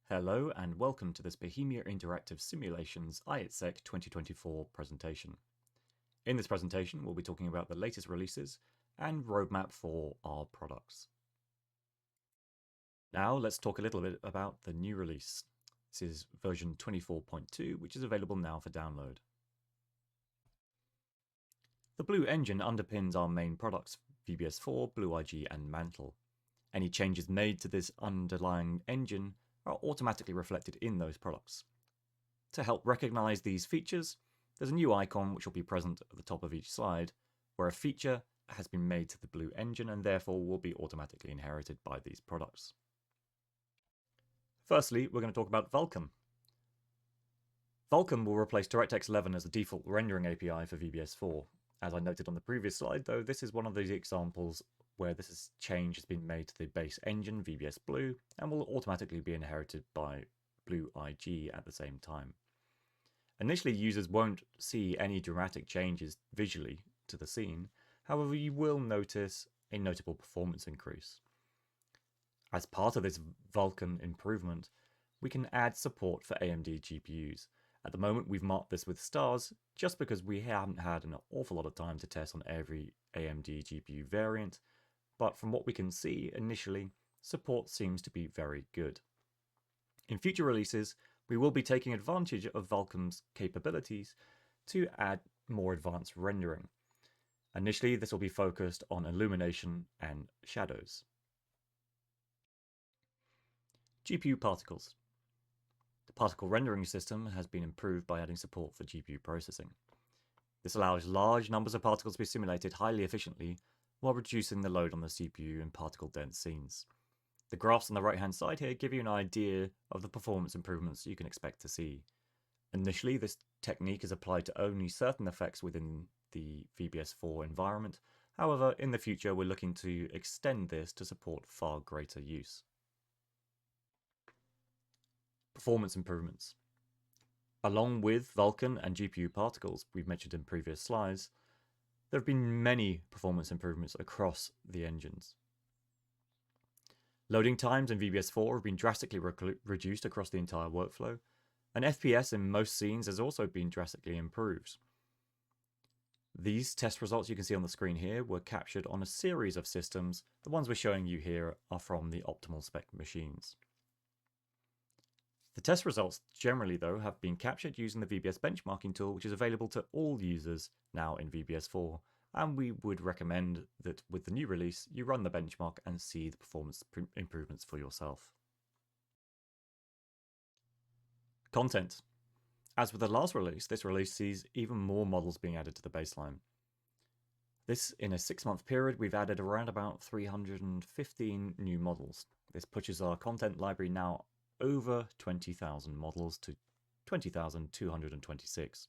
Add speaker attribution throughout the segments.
Speaker 1: Hello and welcome to this Bohemia Interactive Simulations ITSEC 2024 presentation. In this presentation, we'll be talking about the latest releases and roadmap for our products. Now let's talk a little bit about the new release. This is version 24.2, which is available now for download. The Blue engine underpins our main products, VBS4, Blue IG and Mantle. Any changes made to this underlying engine are automatically reflected in those products. To help recognize these features, there's a new icon which will be present at the top of each slide, where a feature has been made to the Blue engine and therefore will be automatically inherited by these products. Firstly, we're going to talk about Vulkan. Vulkan will replace DirectX 11 as the default rendering API for VBS4. As I noted on the previous slide, though, this is one of these examples where this change has been made to the base engine, VBS Blue, and will automatically be inherited by Blue IG at the same time. Initially, users won't see any dramatic changes visually to the scene, however, you will notice a notable performance increase. As part of this Vulkan improvement, we can add support for AMD GPUs. At the moment, we've marked this with stars just because we haven't had an awful lot of time to test on every AMD GPU variant, but from what we can see initially, support seems to be very good. In future releases, we will be taking advantage of Vulkan's capabilities to add more advanced rendering. Initially, this will be focused on illumination and shadows. GPU particles. The particle rendering system has been improved by adding support for GPU processing. This allows large numbers of particles to be simulated highly efficiently while reducing the load on the CPU in particle-dense scenes. The graphs on the right-hand side here give you an idea of the performance improvements you can expect to see. Initially, this technique is applied to only certain effects within the VBS4 environment. However, in the future, we're looking to extend this to support far greater use. Performance improvements. Along with Vulkan and GPU particles we've mentioned in previous slides, there have been many performance improvements across the engines. Loading times in VBS4 have been drastically reduced across the entire workflow, and FPS in most scenes has also been drastically improved. These test results you can see on the screen here were captured on a series of systems. The ones we're showing you here are from the optimal spec machines. The test results generally, though, have been captured using the VBS benchmarking tool, which is available to all users now in VBS4, and we would recommend that with the new release, you run the benchmark and see the performance improvements for yourself. Content. As with the last release, this release sees even more models being added to the baseline. This, in a 6-month period, we've added around about 315 new models. This pushes our content library now over 20,000 models to 20,226.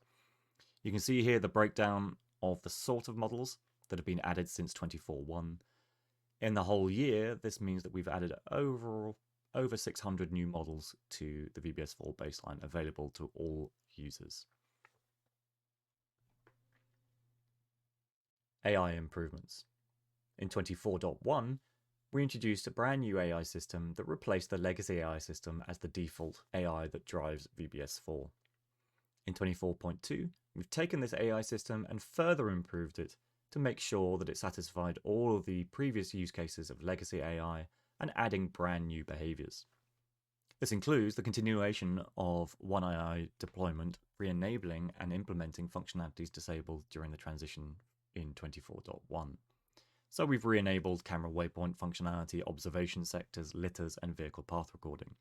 Speaker 1: You can see here the breakdown of the sort of models that have been added since 24.1. In the whole year, this means that we've added over 600 new models to the VBS4 baseline available to all users. AI improvements. In 24.1, we introduced a brand new AI system that replaced the legacy AI system as the default AI that drives VBS4. In 24.2, we've taken this AI system and further improved it to make sure that it satisfied all of the previous use cases of legacy AI and adding brand new behaviors. This includes the continuation of OneAI deployment, re-enabling and implementing functionalities disabled during the transition in 24.1. So we've re-enabled camera waypoint functionality, observation sectors, litters, and vehicle path recording.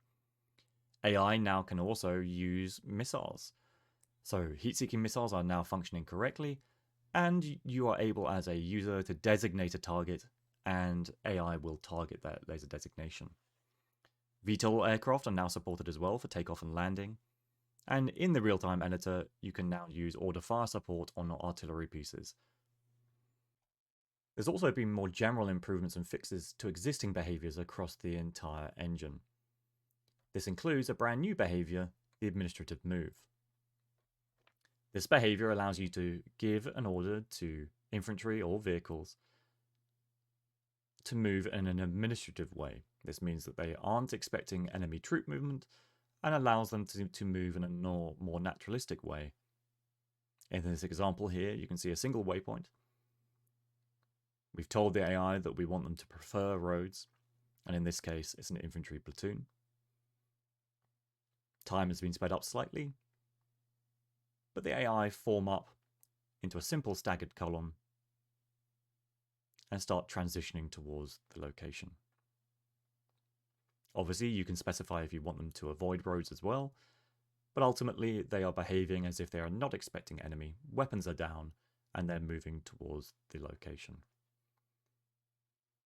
Speaker 1: AI now can also use missiles. So heat-seeking missiles are now functioning correctly, and you are able as a user to designate a target, and AI will target that laser designation. VTOL aircraft are now supported as well for takeoff and landing. And in the real-time editor, you can now use order fire support on artillery pieces. There's also been more general improvements and fixes to existing behaviors across the entire engine. This includes a brand new behavior, the administrative move. This behavior allows you to give an order to infantry or vehicles to move in an administrative way. This means that they aren't expecting enemy troop movement and allows them to move in a more naturalistic way. In this example here, you can see a single waypoint. We've told the AI that we want them to prefer roads, and in this case, it's an infantry platoon. Time has been sped up slightly, but the AI form up into a simple staggered column and start transitioning towards the location. Obviously, you can specify if you want them to avoid roads as well, but ultimately they are behaving as if they are not expecting enemy, weapons are down, and they're moving towards the location.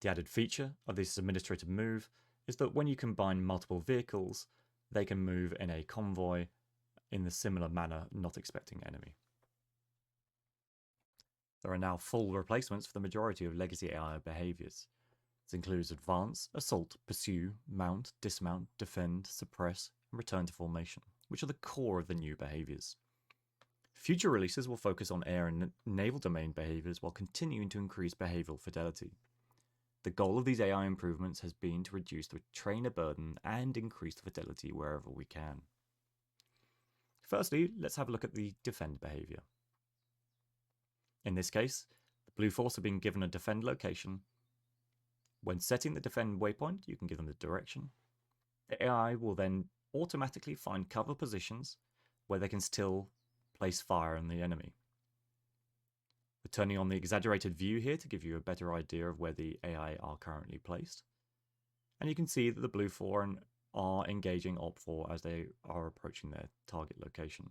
Speaker 1: The added feature of this administrative move is that when you combine multiple vehicles, they can move in a convoy in the similar manner, not expecting enemy. There are now full replacements for the majority of legacy AI behaviors. This includes advance, assault, pursue, mount, dismount, defend, suppress, and return to formation, which are the core of the new behaviors. Future releases will focus on air and naval domain behaviors while continuing to increase behavioral fidelity. The goal of these AI improvements has been to reduce the trainer burden and increase the fidelity wherever we can. Firstly, let's have a look at the defend behavior. In this case, the blue force have been given a defend location. When setting the defend waypoint, you can give them the direction. The AI will then automatically find cover positions where they can still place fire on the enemy. We're turning on the exaggerated view here to give you a better idea of where the AI are currently placed. And you can see that the blue 4 are engaging Op4 as they are approaching their target location.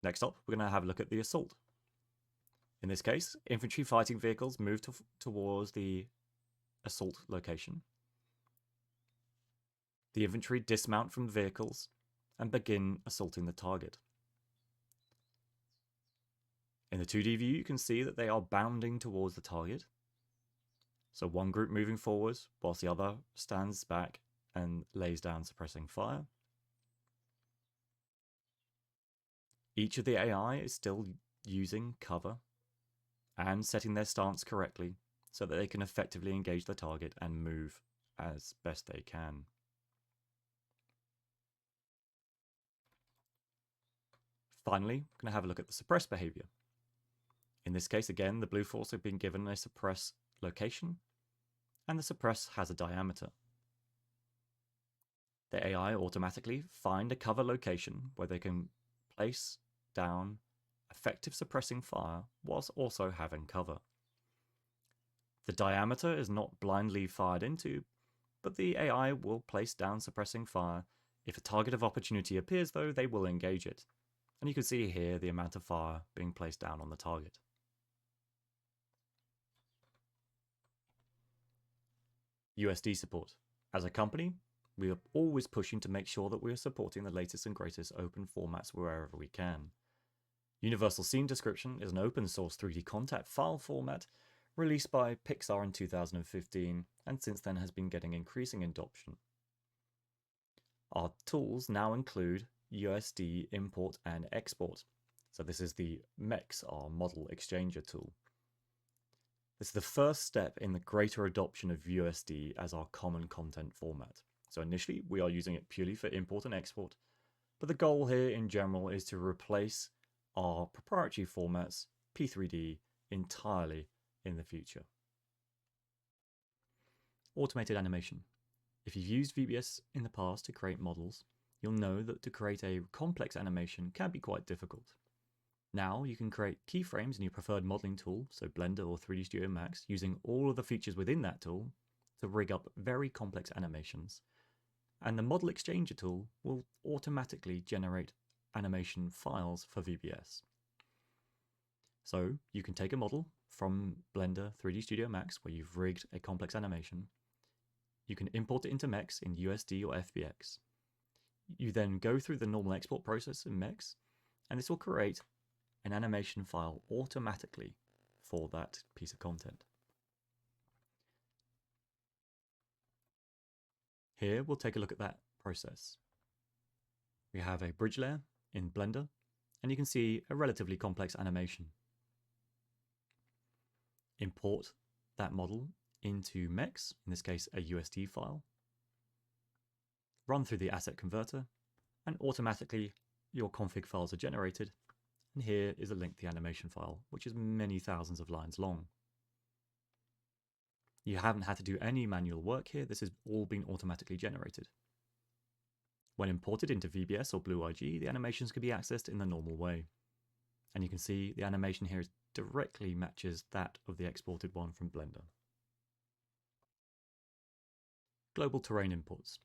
Speaker 1: Next up, we're going to have a look at the assault. In this case, infantry fighting vehicles move towards the assault location. The infantry dismount from vehicles and begin assaulting the target. In the 2D view, you can see that they are bounding towards the target. So one group moving forwards, whilst the other stands back and lays down suppressing fire. Each of the AI is still using cover and setting their stance correctly so that they can effectively engage the target and move as best they can. Finally, we're going to have a look at the suppress behavior. In this case, again, the blue force have been given a suppress location, and the suppress has a diameter. The AI automatically find a cover location where they can place down effective suppressing fire whilst also having cover. The diameter is not blindly fired into, but the AI will place down suppressing fire. If a target of opportunity appears though, they will engage it. And you can see here the amount of fire being placed down on the target. USD support. As a company, we are always pushing to make sure that we are supporting the latest and greatest open formats wherever we can. Universal Scene Description is an open source 3D contact file format released by Pixar in 2015 and since then has been getting increasing adoption. Our tools now include USD import and export. So this is the MEX, our model exchanger tool. This is the first step in the greater adoption of USD as our common content format. So initially we are using it purely for import and export, but the goal here in general is to replace our proprietary formats, P3D, entirely in the future. Automated animation. If you've used VBS in the past to create models, you'll know that to create a complex animation can be quite difficult. Now you can create keyframes in your preferred modeling tool, so Blender or 3D Studio Max, using all of the features within that tool to rig up very complex animations. And the model exchanger tool will automatically generate animation files for VBS. So you can take a model from Blender 3D Studio Max where you've rigged a complex animation. You can import it into MEX in USD or FBX. You then go through the normal export process in MEX, and this will create an animation file automatically for that piece of content. Here we'll take a look at that process. We have a bridge layer in Blender, and you can see a relatively complex animation. Import that model into MEX, in this case a USD file, run through the asset converter, and automatically your config files are generated. And here is a link to the animation file, which is many thousands of lines long. You haven't had to do any manual work here. This has all been automatically generated. When imported into VBS or Blue IG, the animations can be accessed in the normal way. And you can see the animation here directly matches that of the exported one from Blender. Global terrain imports.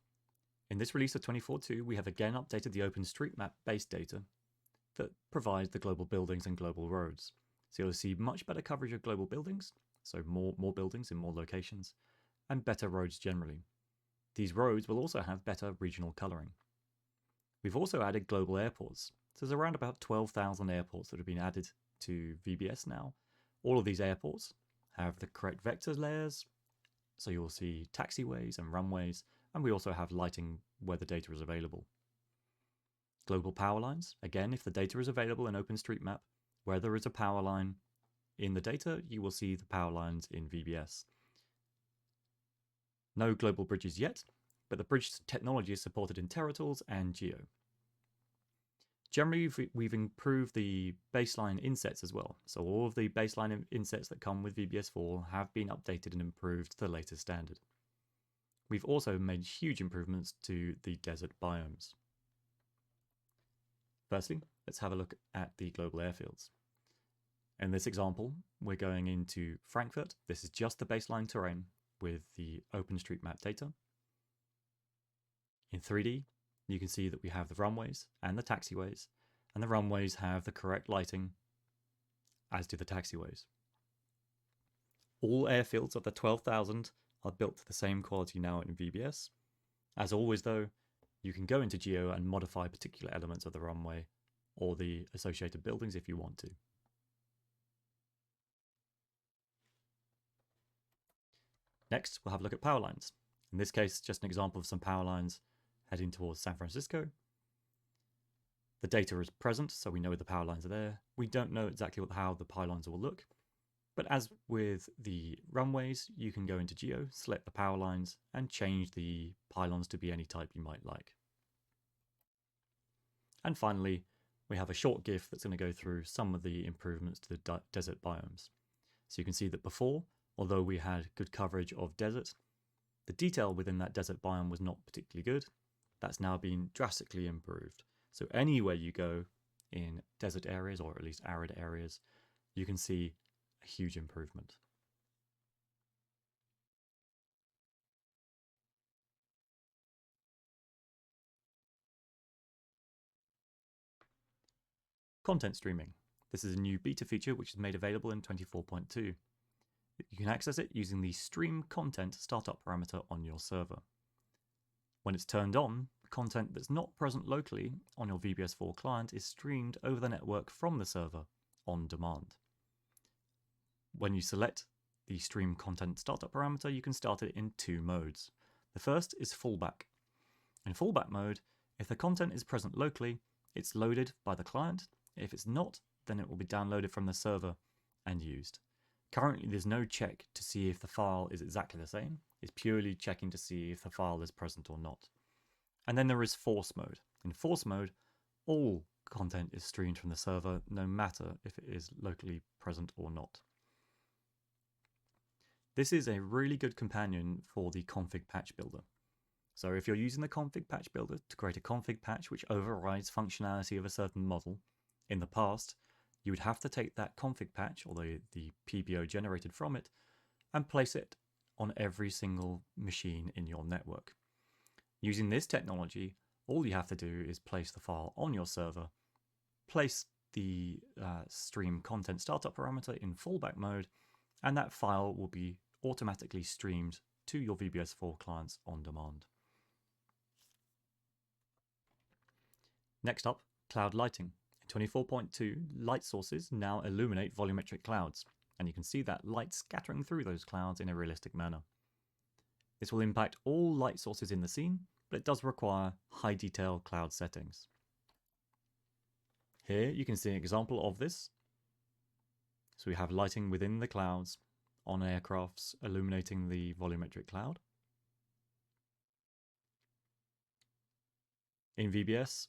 Speaker 1: In this release of 24.2, we have again updated the OpenStreetMap base data that provides the global buildings and global roads. So you'll see much better coverage of global buildings, so more buildings in more locations, and better roads generally. These roads will also have better regional colouring. We've also added global airports. So there's around about 12,000 airports that have been added to VBS now. All of these airports have the correct vector layers, so you'll see taxiways and runways, and we also have lighting where the data is available. Global power lines, again, if the data is available in OpenStreetMap, where there is a power line in the data, you will see the power lines in VBS. No global bridges yet, but the bridge technology is supported in TerraTools and Geo. Generally, we've improved the baseline insets as well. So all of the baseline insets that come with VBS4 have been updated and improved to the latest standard. We've also made huge improvements to the desert biomes. Firstly, let's have a look at the global airfields. In this example, we're going into Frankfurt. This is just the baseline terrain with the OpenStreetMap data. In 3D, you can see that we have the runways and the taxiways, and the runways have the correct lighting, as do the taxiways. All airfields of the 12,000 are built to the same quality now in VBS. As always though, you can go into Geo and modify particular elements of the runway or the associated buildings if you want to. Next, we'll have a look at power lines. In this case, just an example of some power lines heading towards San Francisco. The data is present, so we know the power lines are there. We don't know exactly how the pylons will look, but as with the runways, you can go into Geo, select the power lines, and change the pylons to be any type you might like. And finally, we have a short GIF that's going to go through some of the improvements to the desert biomes. So you can see that before, although we had good coverage of desert, the detail within that desert biome was not particularly good. That's now been drastically improved. So anywhere you go in desert areas, or at least arid areas, you can see a huge improvement. Content streaming. This is a new beta feature which is made available in 24.2. You can access it using the Stream Content startup parameter on your server. When it's turned on, content that's not present locally on your VBS4 client is streamed over the network from the server on demand. When you select the Stream Content startup parameter, you can start it in two modes. The first is fallback. In fallback mode, if the content is present locally, it's loaded by the client. If it's not, then it will be downloaded from the server and used. Currently, there's no check to see if the file is exactly the same. It's purely checking to see if the file is present or not. And then there is force mode. In force mode, all content is streamed from the server, no matter if it is locally present or not. This is a really good companion for the config patch builder. So if you're using the config patch builder to create a config patch which overrides functionality of a certain model, in the past, you would have to take that config patch, or the PBO generated from it, and place it on every single machine in your network. Using this technology, all you have to do is place the file on your server, place the stream content startup parameter in fallback mode, and that file will be automatically streamed to your VBS4 clients on demand. Next up, cloud lighting. In 24.2, light sources now illuminate volumetric clouds, and you can see that light scattering through those clouds in a realistic manner. This will impact all light sources in the scene, but it does require high detail cloud settings. Here you can see an example of this. So we have lighting within the clouds on aircrafts illuminating the volumetric cloud. In VBS,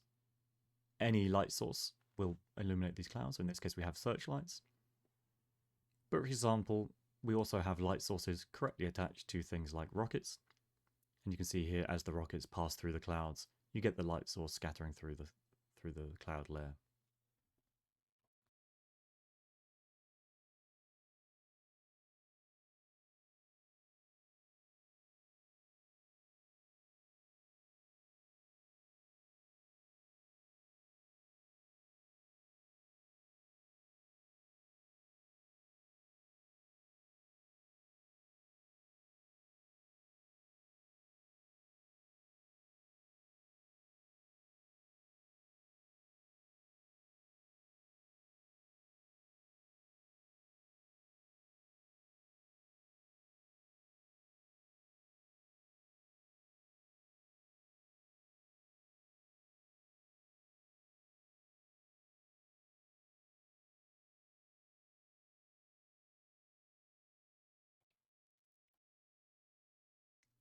Speaker 1: any light source will illuminate these clouds. In this case, we have searchlights. But for example, we also have light sources correctly attached to things like rockets. And you can see here, as the rockets pass through the clouds, you get the light source scattering through the cloud layer.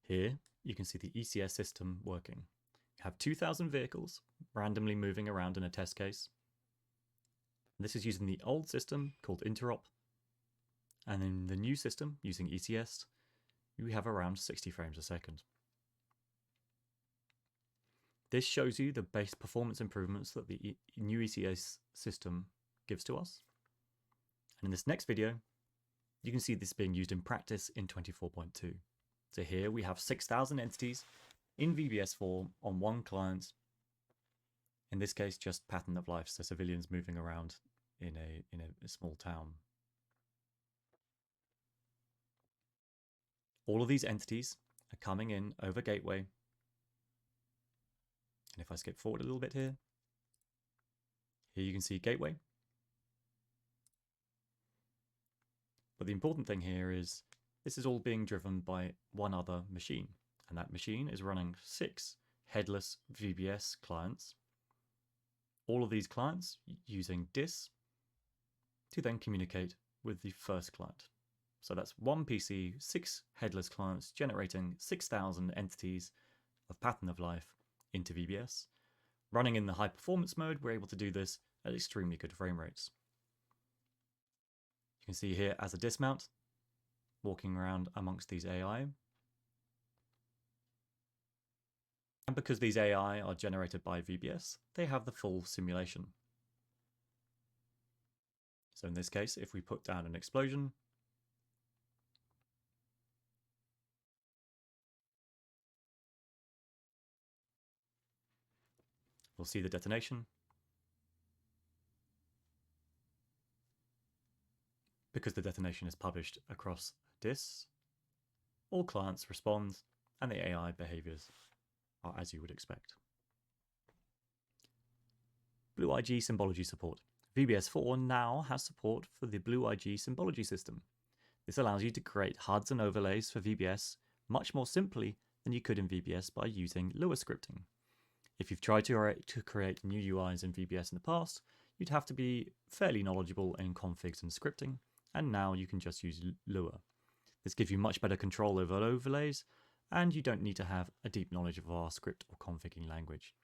Speaker 1: Here, you can see the ECS system working. You have 2,000 vehicles randomly moving around in a test case. This is using the old system called Interop. And in the new system, using ECS, we have around 60 frames a second. This shows you the base performance improvements that the new ECS system gives to us. And in this next video, you can see this being used in practice in 24.2. So here we have 6,000 entities in VBS4 on one client. In this case, just pattern of life, so civilians moving around in a small town. All of these entities are coming in over gateway. And if I skip forward a little bit here you can see gateway. But the important thing here is this is all being driven by one other machine, and that machine is running 6 headless VBS clients. All of these clients using DIS to then communicate with the first client. So that's one PC, 6 headless clients generating 6,000 entities of pattern of life into VBS. Running in the high performance mode, we're able to do this at extremely good frame rates. You can see here as a dismount, walking around amongst these AI. And because these AI are generated by VBS, they have the full simulation. So in this case, if we put down an explosion, we'll see the detonation. Because the detonation is published across DIS, all clients respond and the AI behaviors are as you would expect. Blue IG symbology support. VBS4 now has support for the Blue IG symbology system. This allows you to create HUDs and overlays for VBS much more simply than you could in VBS by using Lua scripting. If you've tried to create new UIs in VBS in the past, you'd have to be fairly knowledgeable in configs and scripting, and now you can just use Lua. This gives you much better control over overlays, and you don't need to have a deep knowledge of our script or configuring language.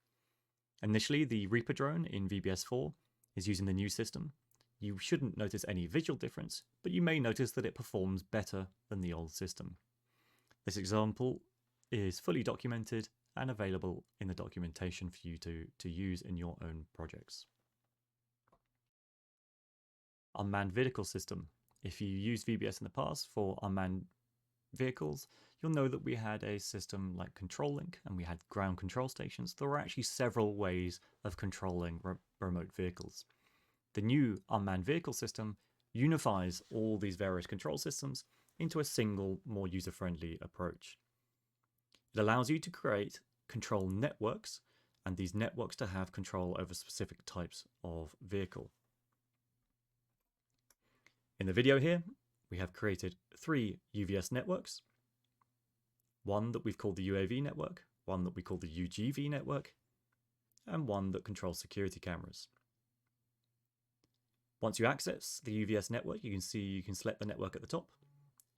Speaker 1: Initially, the Reaper drone in VBS4 is using the new system. You shouldn't notice any visual difference, but you may notice that it performs better than the old system. This example is fully documented and available in the documentation for you to use in your own projects. Unmanned vehicle system. If you used VBS in the past for unmanned vehicles, you'll know that we had a system like Control Link and we had ground control stations. There were actually several ways of controlling remote vehicles. The new unmanned vehicle system unifies all these various control systems into a single, more user-friendly approach. It allows you to create control networks, and these networks to have control over specific types of vehicle. In the video here, we have created 3 UVS networks. One that we've called the UAV network, one that we call the UGV network, and one that controls security cameras. Once you access the UVS network, you can select the network at the top,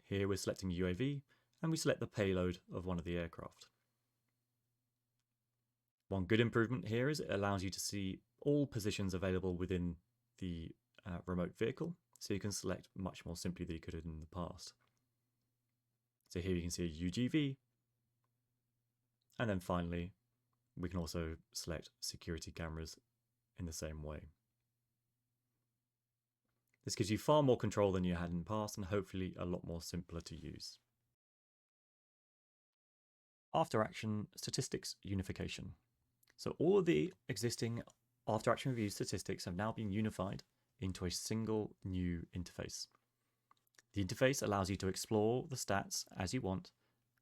Speaker 1: Here we're selecting UAV, and we select the payload of one of the aircraft. One good improvement here is it allows you to see all positions available within the remote vehicle, so you can select much more simply than you could in the past. So here you can see a UGV, and then finally we can also select security cameras in the same way. This gives you far more control than you had in the past and hopefully a lot more simpler to use. After action statistics unification. So all of the existing after action review statistics have now been unified into a single new interface. The interface allows you to explore the stats as you want,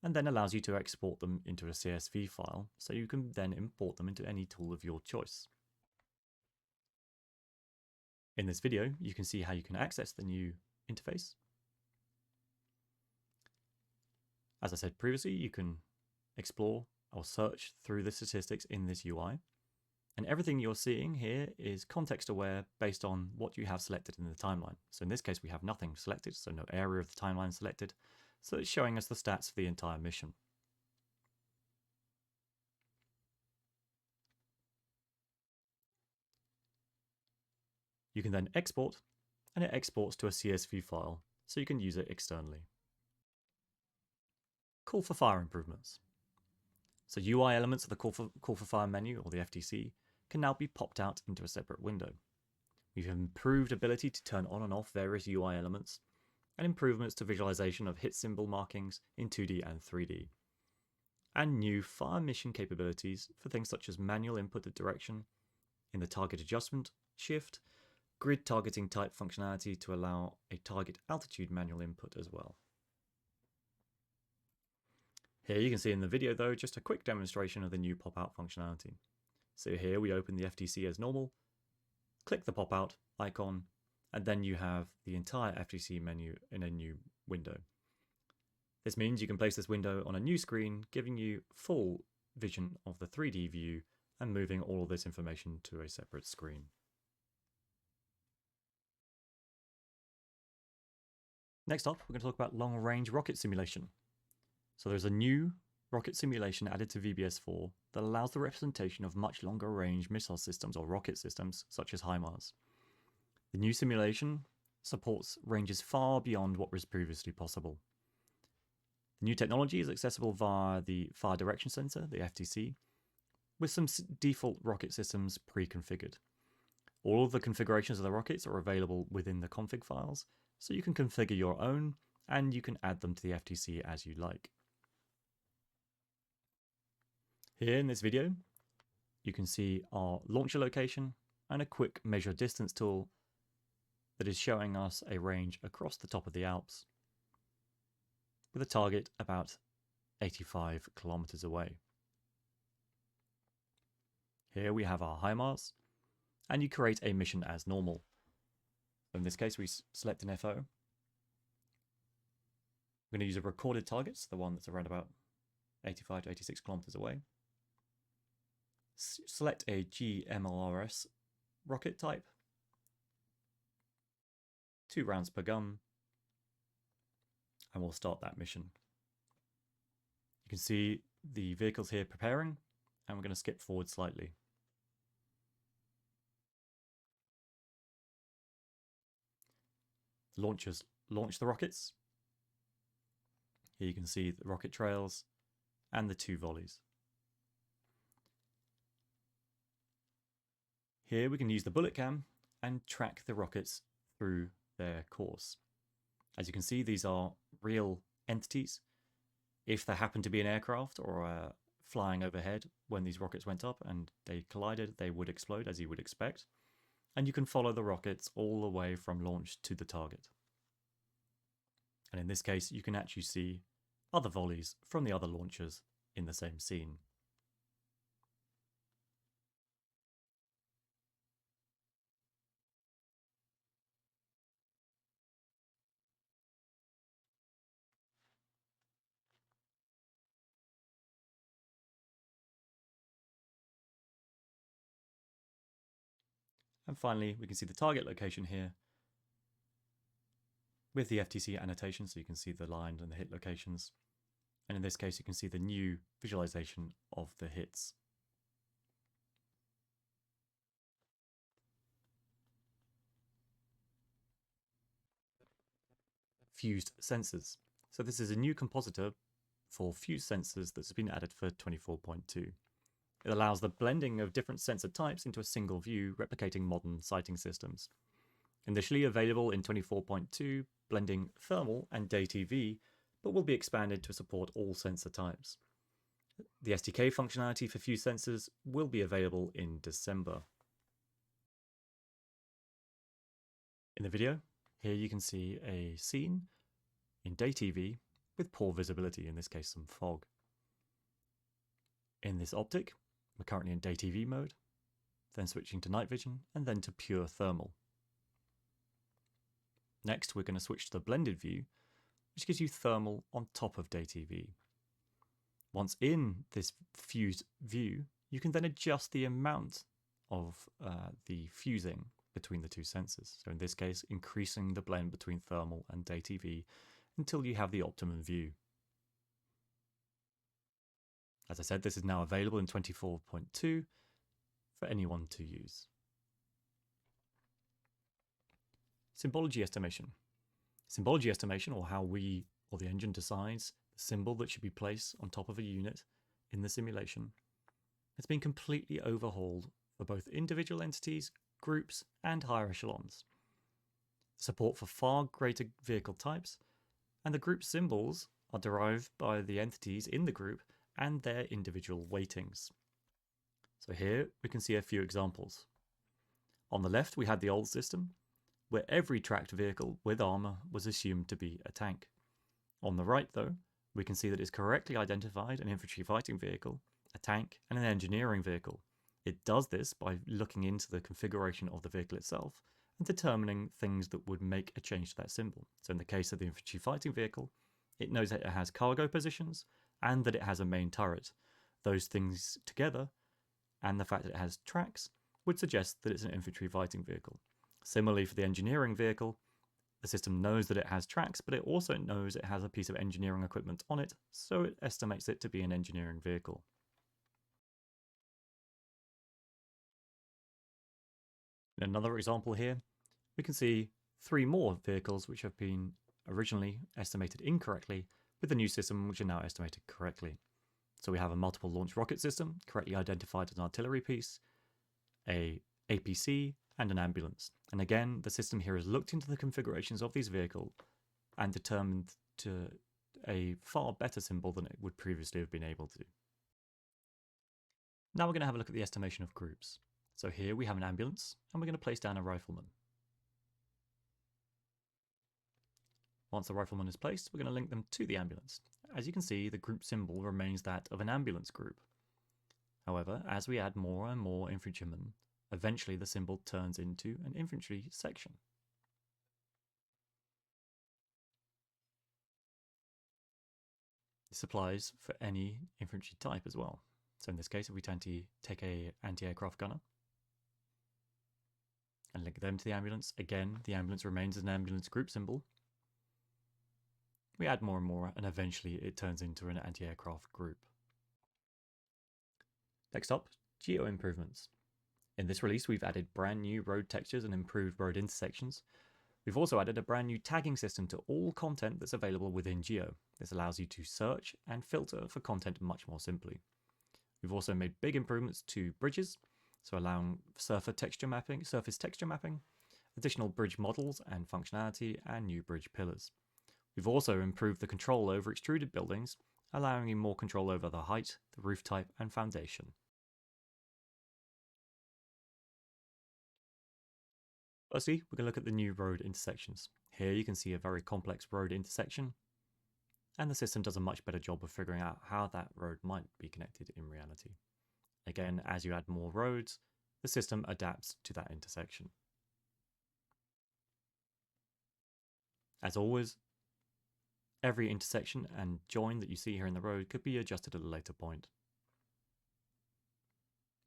Speaker 1: and then allows you to export them into a CSV file, so you can then import them into any tool of your choice. In this video, you can see how you can access the new interface. As I said previously, you can explore or search through the statistics in this UI. And everything you're seeing here is context aware based on what you have selected in the timeline. So in this case, we have nothing selected, so no area of the timeline selected. So it's showing us the stats for the entire mission. You can then export, and it exports to a CSV file, so you can use it externally. Call for fire improvements. So UI elements of the call for fire menu, or the FTC, can now be popped out into a separate window. We've improved ability to turn on and off various UI elements, and improvements to visualization of hit symbol markings in 2D and 3D. And new fire mission capabilities for things such as manual input of direction in the target adjustment shift, grid targeting type functionality to allow a target altitude manual input as well. Here you can see in the video though just a quick demonstration of the new pop-out functionality. So here we open the FTC as normal, click the pop-out icon, and then you have the entire FTC menu in a new window. This means you can place this window on a new screen, giving you full vision of the 3D view and moving all of this information to a separate screen. Next up, we're going to talk about long-range rocket simulation. So there's a new rocket simulation added to VBS4 that allows the representation of much longer range missile systems or rocket systems, such as HIMARS. The new simulation supports ranges far beyond what was previously possible. The new technology is accessible via the Fire Direction Sensor, the FDC, with some default rocket systems pre-configured. All of the configurations of the rockets are available within the config files, so you can configure your own and you can add them to the FTC as you like. Here in this video, you can see our launcher location and a quick measure distance tool that is showing us a range across the top of the Alps with a target about 85 kilometers away. Here we have our HIMARS, and you create a mission as normal. In this case, we select an FO. We're going to use a recorded target, so the one that's around about 85 to 86 kilometers away. Select a GMLRS rocket type, 2 rounds per gun, and we'll start that mission. You can see the vehicles here preparing, and we're going to skip forward slightly. The launchers launch the rockets. Here you can see the rocket trails and the 2 volleys. Here we can use the bullet cam and track the rockets through their course. As you can see, these are real entities. If there happened to be an aircraft or flying overhead when these rockets went up and they collided, they would explode as you would expect. And you can follow the rockets all the way from launch to the target. And in this case, you can actually see other volleys from the other launchers in the same scene. And finally, we can see the target location here with the FTC annotation, so you can see the line and the hit locations. And in this case, you can see the new visualization of the hits. Fused sensors. So this is a new compositor for fused sensors that's been added for 24.2. It allows the blending of different sensor types into a single view, replicating modern sighting systems. Initially available in 24.2, blending thermal and day TV, but will be expanded to support all sensor types. The SDK functionality for fused sensors will be available in December. In the video, here you can see a scene in day TV with poor visibility, in this case some fog. In this optic, we're currently in day TV mode, then switching to night vision, and then to pure thermal. Next, we're going to switch to the blended view, which gives you thermal on top of day TV. Once in this fused view, you can then adjust the amount of the fusing between the two sensors. So in this case, increasing the blend between thermal and day TV until you have the optimum view. As I said, this is now available in 24.2 for anyone to use. Symbology estimation. Symbology estimation, or how we or the engine decides the symbol that should be placed on top of a unit in the simulation, has been completely overhauled for both individual entities, groups, and higher echelons. Support for far greater vehicle types, and the group symbols are derived by the entities in the group and their individual weightings. So here we can see a few examples. On the left we had the old system, where every tracked vehicle with armor was assumed to be a tank. On the right though, we can see that it's correctly identified an infantry fighting vehicle, a tank, and an engineering vehicle. It does this by looking into the configuration of the vehicle itself and determining things that would make a change to that symbol. So in the case of the infantry fighting vehicle, it knows that it has cargo positions and that it has a main turret. Those things together, and the fact that it has tracks, would suggest that it's an infantry fighting vehicle. Similarly for the engineering vehicle, the system knows that it has tracks, but it also knows it has a piece of engineering equipment on it, so it estimates it to be an engineering vehicle. In another example here, we can see 3 more vehicles which have been originally estimated incorrectly with the new system which are now estimated correctly. So we have a multiple launch rocket system, correctly identified as an artillery piece, a APC, and an ambulance. And again, the system here has looked into the configurations of these vehicles and determined to a far better symbol than it would previously have been able to. Now we're going to have a look at the estimation of groups. So here we have an ambulance, and we're going to place down a rifleman. Once the rifleman is placed, we're going to link them to the ambulance. As you can see, the group symbol remains that of an ambulance group. However, as we add more and more infantrymen, eventually the symbol turns into an infantry section. This applies for any infantry type as well. So in this case, if we take an anti-aircraft gunner and link them to the ambulance, again, the ambulance remains as an ambulance group symbol. We add more and more, and eventually it turns into an anti-aircraft group. Next up, geo improvements. In this release, we've added brand new road textures and improved road intersections. We've also added a brand new tagging system to all content that's available within Geo. This allows you to search and filter for content much more simply. We've also made big improvements to bridges, so allowing surface texture mapping, additional bridge models and functionality, and new bridge pillars. We've also improved the control over extruded buildings, allowing you more control over the height, the roof type, and foundation. Firstly, we're going to look at the new road intersections. Here you can see a very complex road intersection, and the system does a much better job of figuring out how that road might be connected in reality. Again, as you add more roads, the system adapts to that intersection. As always, every intersection and join that you see here in the road could be adjusted at a later point.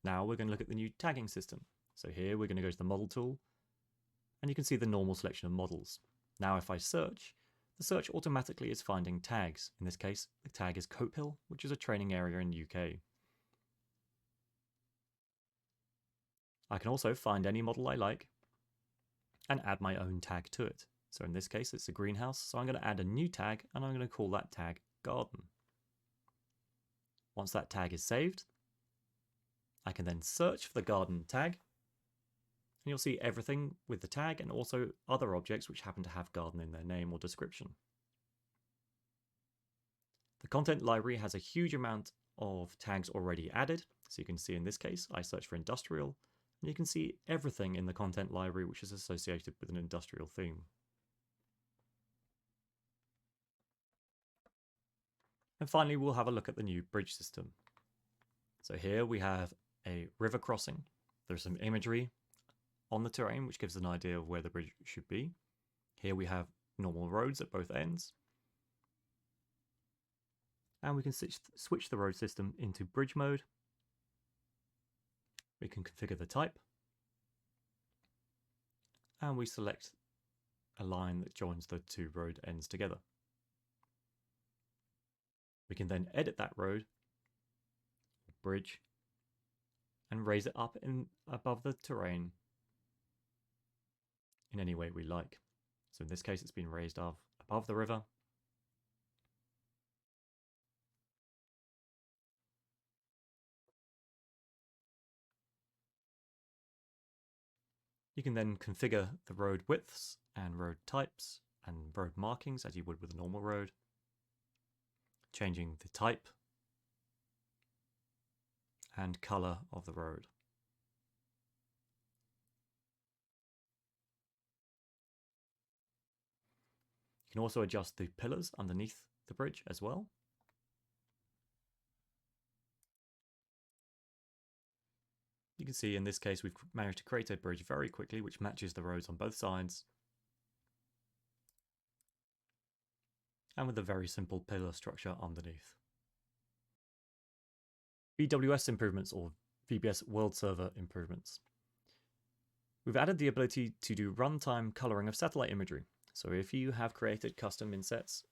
Speaker 1: Now we're going to look at the new tagging system. So here we're going to go to the model tool, and you can see the normal selection of models. Now if I search, the search automatically is finding tags. In this case, the tag is Copehill, which is a training area in UK. I can also find any model I like and add my own tag to it. So in this case, it's a greenhouse. So I'm going to add a new tag and I'm going to call that tag garden. Once that tag is saved, I can then search for the garden tag. And you'll see everything with the tag and also other objects which happen to have garden in their name or description. The content library has a huge amount of tags already added. So you can see in this case, I search for industrial, and you can see everything in the content library which is associated with an industrial theme. And finally, we'll have a look at the new bridge system. So here we have a river crossing. There's some imagery on the terrain which gives an idea of where the bridge should be. Here we have normal roads at both ends. And we can switch the road system into bridge mode. We can configure the type. And we select a line that joins the two road ends together. We can then edit that road, bridge, and raise it up above the terrain in any way we like. So in this case, it's been raised above the river. You can then configure the road widths and road types and road markings as you would with a normal road, changing the type and color of the road. You can also adjust the pillars underneath the bridge as well. You can see in this case we've managed to create a bridge very quickly which matches the roads on both sides and with a very simple pillar structure underneath. VWS improvements or VBS World Server improvements. We've added the ability to do runtime coloring of satellite imagery. So if you have created custom insets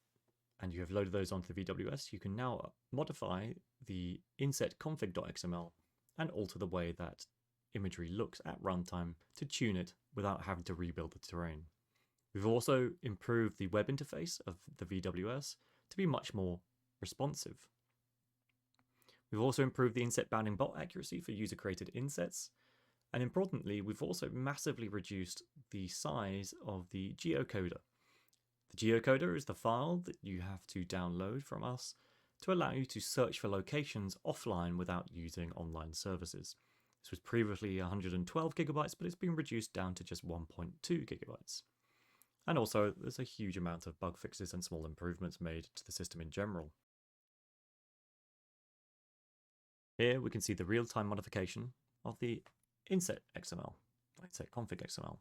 Speaker 1: and you have loaded those onto the VWS, you can now modify the inset config.xml and alter the way that imagery looks at runtime to tune it without having to rebuild the terrain. We've also improved the web interface of the VWS to be much more responsive. We've also improved the inset bounding bot accuracy for user-created insets. And importantly, we've also massively reduced the size of the geocoder. The geocoder is the file that you have to download from us to allow you to search for locations offline without using online services. This was previously 112 gigabytes, but it's been reduced down to just 1.2 gigabytes. And also, there's a huge amount of bug fixes and small improvements made to the system in general. Here we can see the real-time modification of the inset XML, inset config XML.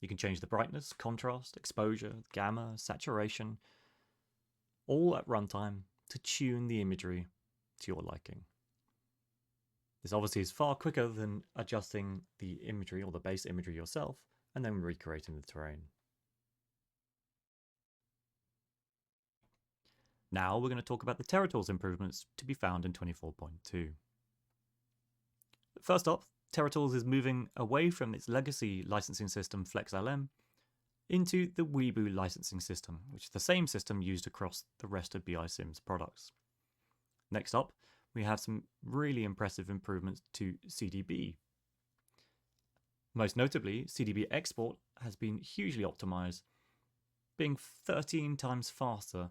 Speaker 1: You can change the brightness, contrast, exposure, gamma, saturation, all at runtime to tune the imagery to your liking. This obviously is far quicker than adjusting the imagery or the base imagery yourself and then recreating the terrain. Now we're going to talk about the TerraTools improvements to be found in 24.2. First up, TerraTools is moving away from its legacy licensing system FlexLM into the Weeboo licensing system, which is the same system used across the rest of BISim's products. Next up, we have some really impressive improvements to CDB. Most notably, CDB export has been hugely optimized, being 13 times faster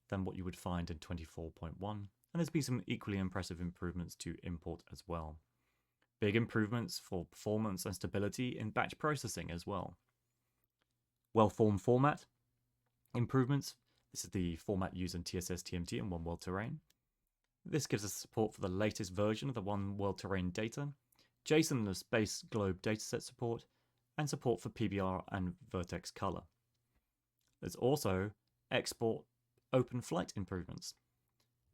Speaker 1: than what you would find in 24.1, and there's been some equally impressive improvements to import as well. Big improvements for performance and stability in batch processing as well. Well-formed format improvements. This is the format used in TSS, TMT, and One World Terrain. This gives us support for the latest version of the One World Terrain data, JSON and Space Globe dataset support, and support for PBR and vertex color. There's also export open flight improvements.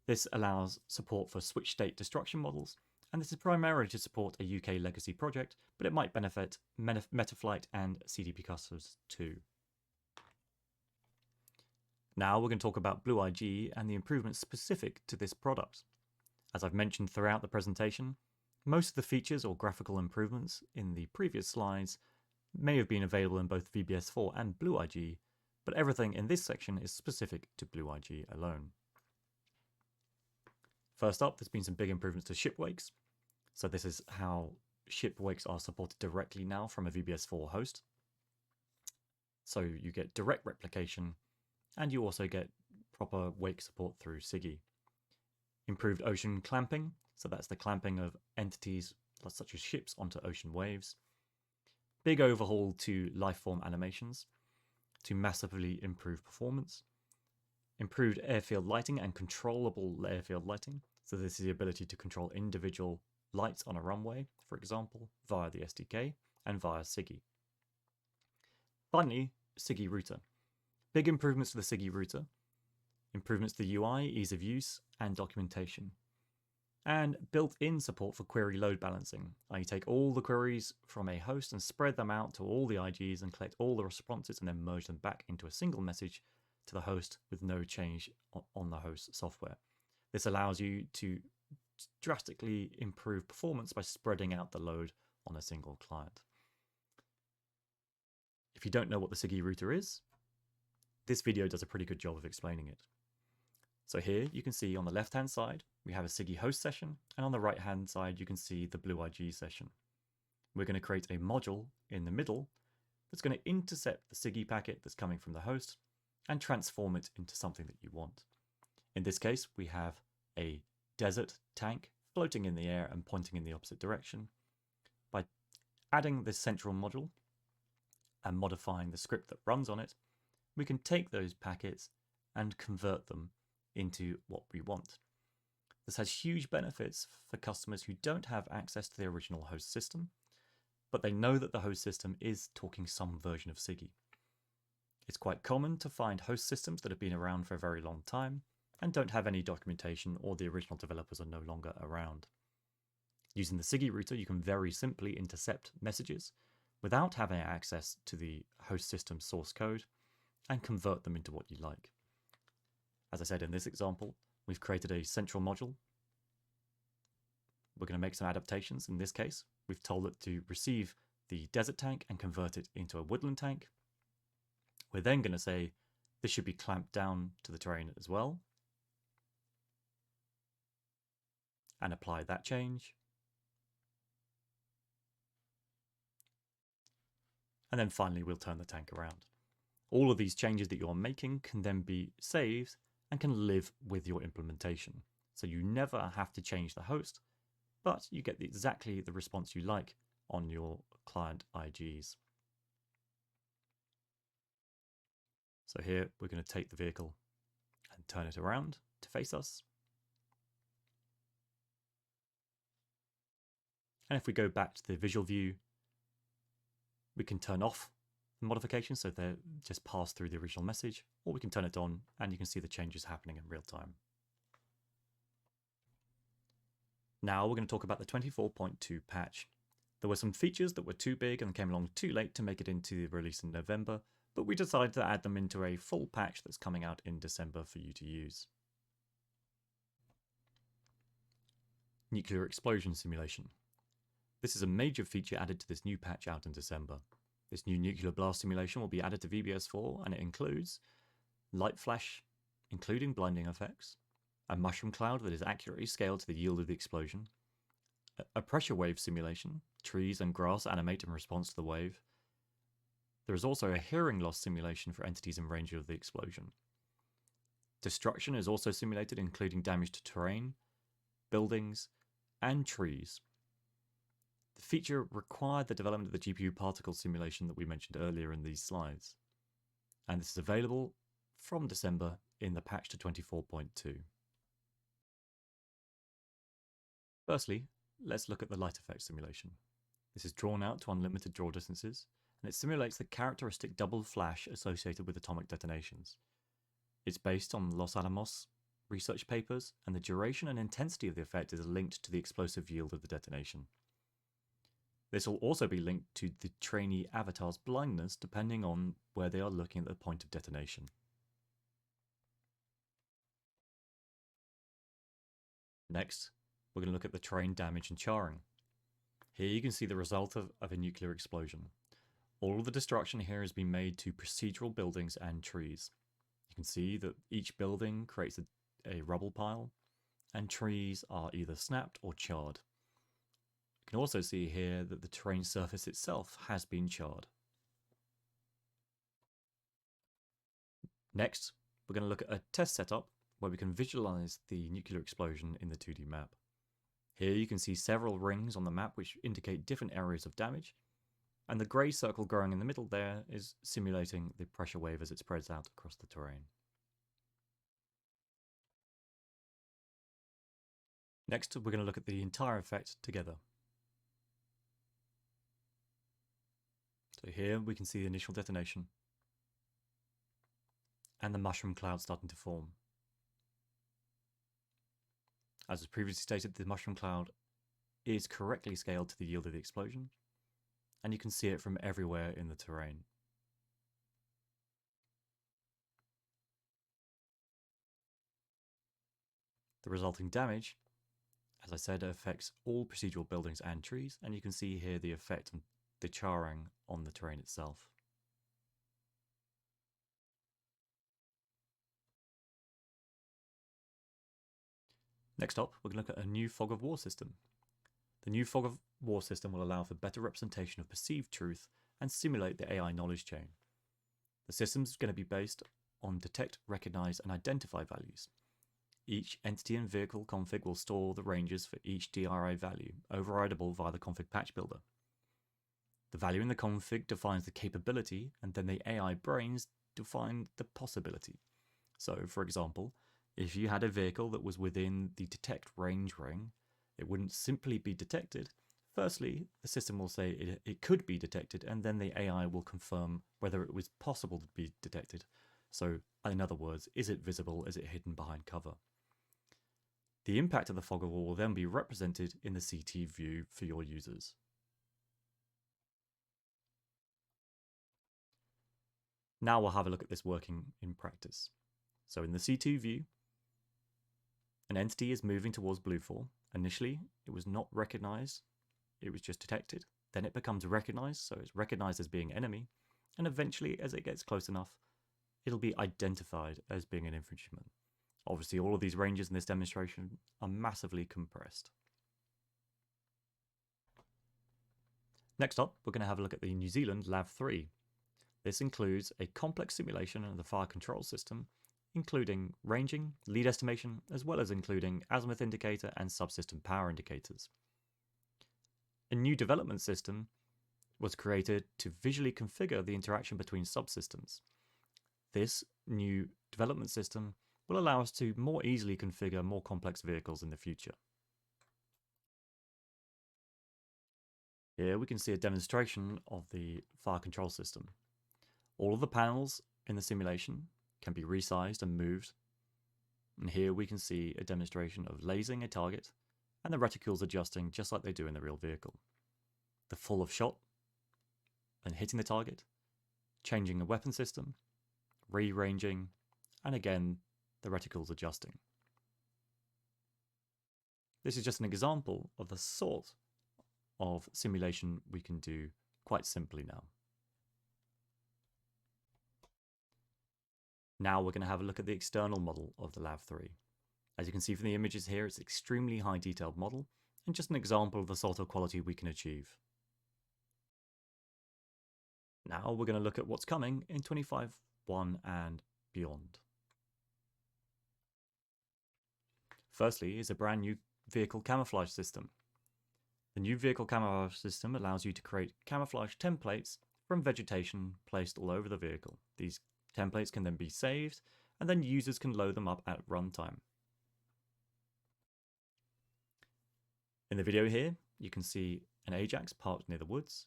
Speaker 1: This allows support for switch state destruction models, and this is primarily to support a UK legacy project, but it might benefit Metaflight and CDB customers too. Now we're going to talk about Blue IG and the improvements specific to this product. As I've mentioned throughout the presentation, most of the features or graphical improvements in the previous slides may have been available in both VBS4 and Blue IG, but everything in this section is specific to Blue IG alone. First up, there's been some big improvements to ship wakes. So this is how ship wakes are supported directly now from a VBS4 host. So you get direct replication, and you also get proper wake support through SIGI. Improved ocean clamping, so that's the clamping of entities such as ships onto ocean waves. Big overhaul to lifeform animations to massively improve performance. Improved airfield lighting and controllable airfield lighting, so this is the ability to control individual lights on a runway, for example, via the SDK and via SIGI. Finally, SIGI router. Big improvements to the SIGI router, improvements to the UI, ease of use, and documentation. And built-in support for query load balancing. You take all the queries from a host and spread them out to all the IGs and collect all the responses and then merge them back into a single message to the host with no change on the host software. This allows you to drastically improve performance by spreading out the load on a single client. If you don't know what the SIGI router is, this video does a pretty good job of explaining it. So here you can see on the left-hand side, we have a SIGI host session, and on the right-hand side, you can see the Blue IG session. We're going to create a module in the middle that's going to intercept the SIGI packet that's coming from the host and transform it into something that you want. In this case, we have a desert tank floating in the air and pointing in the opposite direction. By adding this central module and modifying the script that runs on it, we can take those packets and convert them into what we want. This has huge benefits for customers who don't have access to the original host system, but they know that the host system is talking some version of SIGI. It's quite common to find host systems that have been around for a very long time and don't have any documentation, or the original developers are no longer around. Using the SIGI router, you can very simply intercept messages without having access to the host system source code and convert them into what you like. As I said in this example, we've created a central module. We're going to make some adaptations. In this case, we've told it to receive the desert tank and convert it into a woodland tank. We're then going to say this should be clamped down to the terrain as well, and apply that change. And then finally, we'll turn the tank around. All of these changes that you're making can then be saved and can live with your implementation. So you never have to change the host, but you get exactly the response you like on your client IGs. So here we're going to take the vehicle and turn it around to face us. And if we go back to the visual view, we can turn off the modifications so they just pass through the original message, or we can turn it on and you can see the changes happening in real time. Now we're going to talk about the 24.2 patch. There were some features that were too big and came along too late to make it into the release in November, but we decided to add them into a full patch that's coming out in December for you to use. Nuclear explosion simulation. This is a major feature added to this new patch out in December. This new nuclear blast simulation will be added to VBS4, and it includes light flash, including blinding effects, a mushroom cloud that is accurately scaled to the yield of the explosion, a pressure wave simulation, trees and grass animate in response to the wave. There is also a hearing loss simulation for entities in range of the explosion. Destruction is also simulated, including damage to terrain, buildings, and trees. The feature required the development of the GPU particle simulation that we mentioned earlier in these slides, and this is available from December in the patch to 24.2. Firstly, let's look at the light effect simulation. This is drawn out to unlimited draw distances, and it simulates the characteristic double flash associated with atomic detonations. It's based on Los Alamos research papers, and the duration and intensity of the effect is linked to the explosive yield of the detonation. This will also be linked to the trainee avatar's blindness depending on where they are looking at the point of detonation. Next, we're going to look at the terrain damage and charring. Here you can see the result of a nuclear explosion. All of the destruction here has been made to procedural buildings and trees. You can see that each building creates a rubble pile, and trees are either snapped or charred. You can also see here that the terrain surface itself has been charred. Next, we're going to look at a test setup where we can visualize the nuclear explosion in the 2D map. Here you can see several rings on the map which indicate different areas of damage, and the grey circle growing in the middle there is simulating the pressure wave as it spreads out across the terrain. Next, we're going to look at the entire effect together. So here we can see the initial detonation and the mushroom cloud starting to form. As was previously stated, the mushroom cloud is correctly scaled to the yield of the explosion, and you can see it from everywhere in the terrain. The resulting damage, as I said, affects all procedural buildings and trees, and you can see here the effect on the charring on the terrain itself. Next up, we're going to look at a new fog of war system. The new fog of war system will allow for better representation of perceived truth and simulate the AI knowledge chain. The system is going to be based on detect, recognize, and identify values. Each entity and vehicle config will store the ranges for each DRI value, overridable via the config patch builder. The value in the config defines the capability, and then the AI brains define the possibility. So, for example, if you had a vehicle that was within the detect range ring, it wouldn't simply be detected. Firstly, the system will say it could be detected, and then the AI will confirm whether it was possible to be detected. So, in other words, is it visible? Is it hidden behind cover? The impact of the fog of war will then be represented in the CT view for your users. Now we'll have a look at this working in practice. So in the C2 view, an entity is moving towards blue 4. Initially, it was not recognized, it was just detected. Then it becomes recognized, so it's recognized as being enemy. And eventually, as it gets close enough, it'll be identified as being an infringement. Obviously, all of these ranges in this demonstration are massively compressed. Next up, we're going to have a look at the New Zealand Lav 3. This includes a complex simulation of the fire control system, including ranging, lead estimation, as well as including azimuth indicator and subsystem power indicators. A new development system was created to visually configure the interaction between subsystems. This new development system will allow us to more easily configure more complex vehicles in the future. Here we can see a demonstration of the fire control system. All of the panels in the simulation can be resized and moved. And here we can see a demonstration of lasing a target and the reticules adjusting just like they do in the real vehicle. The full of shot and hitting the target, changing the weapon system, rearranging, and again, the reticles adjusting. This is just an example of the sort of simulation we can do quite simply now. Now we're going to have a look at the external model of the Lav 3. As you can see from the images here, it's an extremely high detailed model and just an example of the sort of quality we can achieve. Now we're going to look at what's coming in 25.1 and beyond. Firstly is a brand new vehicle camouflage system. The new vehicle camouflage system allows you to create camouflage templates from vegetation placed all over the vehicle. These templates can then be saved, and then users can load them up at runtime. In the video here, you can see an Ajax parked near the woods,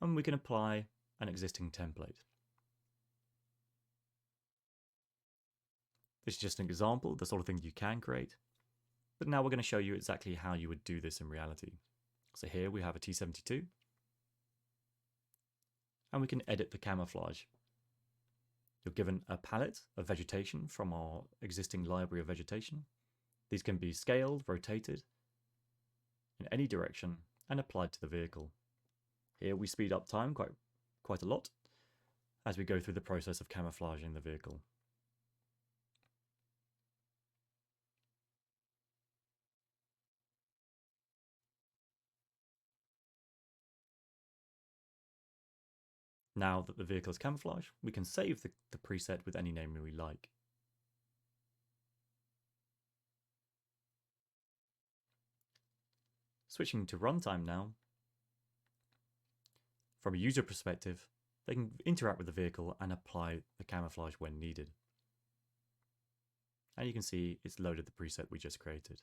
Speaker 1: and we can apply an existing template. This is just an example of the sort of thing you can create, but now we're going to show you exactly how you would do this in reality. So here we have a T72, and we can edit the camouflage. You're given a palette of vegetation from our existing library of vegetation. These can be scaled, rotated in any direction, and applied to the vehicle. Here we speed up time quite a lot as we go through the process of camouflaging the vehicle. Now that the vehicle is camouflaged, we can save the preset with any name we like. Switching to runtime now, from a user perspective, they can interact with the vehicle and apply the camouflage when needed. And you can see it's loaded the preset we just created.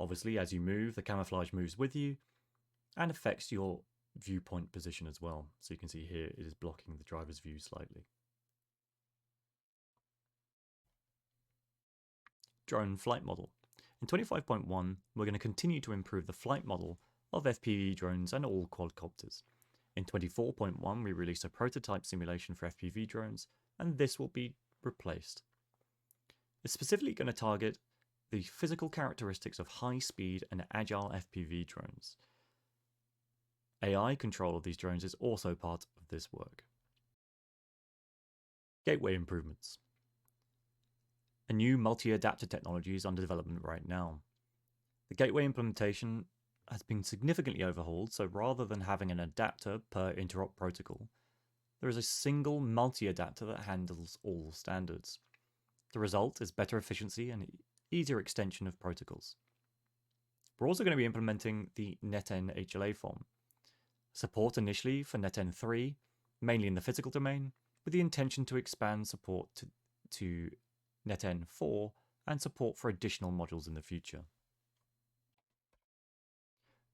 Speaker 1: Obviously, as you move, the camouflage moves with you and affects your viewpoint position as well. So you can see here it is blocking the driver's view slightly. Drone flight model. In 25.1, we're going to continue to improve the flight model of FPV drones and all quadcopters. In 24.1, we released a prototype simulation for FPV drones, and this will be replaced. It's specifically going to target the physical characteristics of high-speed and agile FPV drones. AI control of these drones is also part of this work. Gateway improvements. A new multi-adapter technology is under development right now. The gateway implementation has been significantly overhauled, so rather than having an adapter per interop protocol, there is a single multi-adapter that handles all standards. The result is better efficiency and easier extension of protocols. We're also going to be implementing the NetN HLA form. Support initially for NetN 3, mainly in the physical domain, with the intention to expand support to NetN 4 and support for additional modules in the future.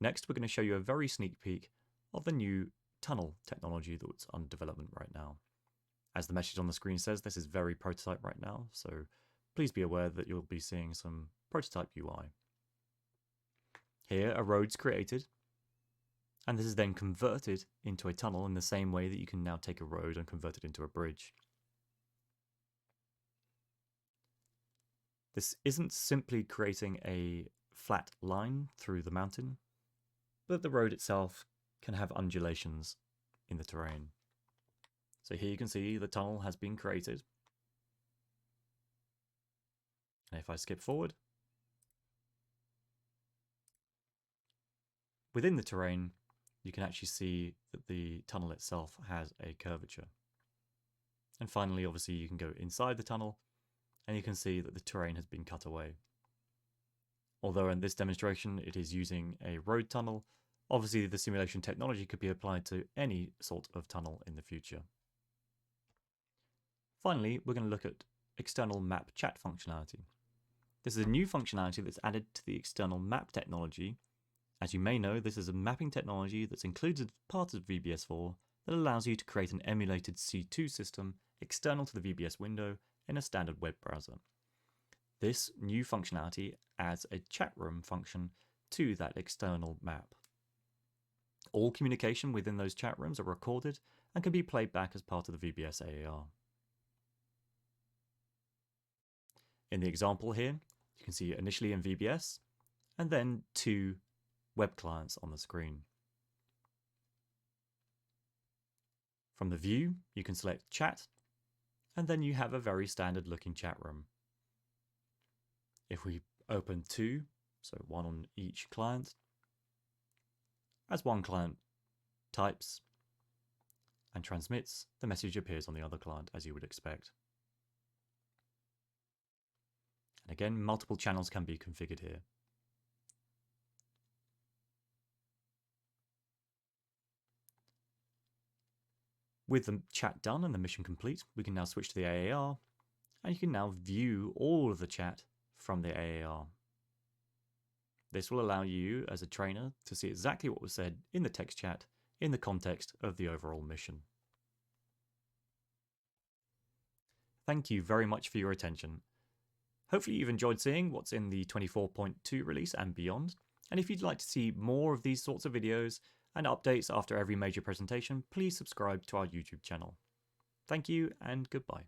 Speaker 1: Next, we're going to show you a very sneak peek of the new tunnel technology that's under development right now. As the message on the screen says, this is very prototype right now, so please be aware that you'll be seeing some prototype UI. Here, a road's created, and this is then converted into a tunnel in the same way that you can now take a road and convert it into a bridge. This isn't simply creating a flat line through the mountain, but the road itself can have undulations in the terrain. So here you can see the tunnel has been created. And if I skip forward, within the terrain, you can actually see that the tunnel itself has a curvature. And finally, obviously, you can go inside the tunnel and you can see that the terrain has been cut away. Although in this demonstration it is using a road tunnel, obviously the simulation technology could be applied to any sort of tunnel in the future. Finally, we're going to look at external map chat functionality. This is a new functionality that's added to the external map technology. As you may know, this is a mapping technology that's included as part of VBS4 that allows you to create an emulated C2 system external to the VBS window in a standard web browser. This new functionality adds a chat room function to that external map. All communication within those chat rooms are recorded and can be played back as part of the VBS AAR. In the example here, you can see initially in VBS and then 2 web clients on the screen. From the view, you can select chat, and then you have a very standard looking chat room. If we open 2, so 1 on each client, as one client types and transmits, the message appears on the other client as you would expect. And again, multiple channels can be configured here. With the chat done and the mission complete, we can now switch to the AAR, and you can now view all of the chat from the AAR. This will allow you as a trainer to see exactly what was said in the text chat in the context of the overall mission. Thank you very much for your attention. Hopefully you've enjoyed seeing what's in the 24.2 release and beyond, and if you'd like to see more of these sorts of videos and updates after every major presentation, please subscribe to our YouTube channel. Thank you and goodbye.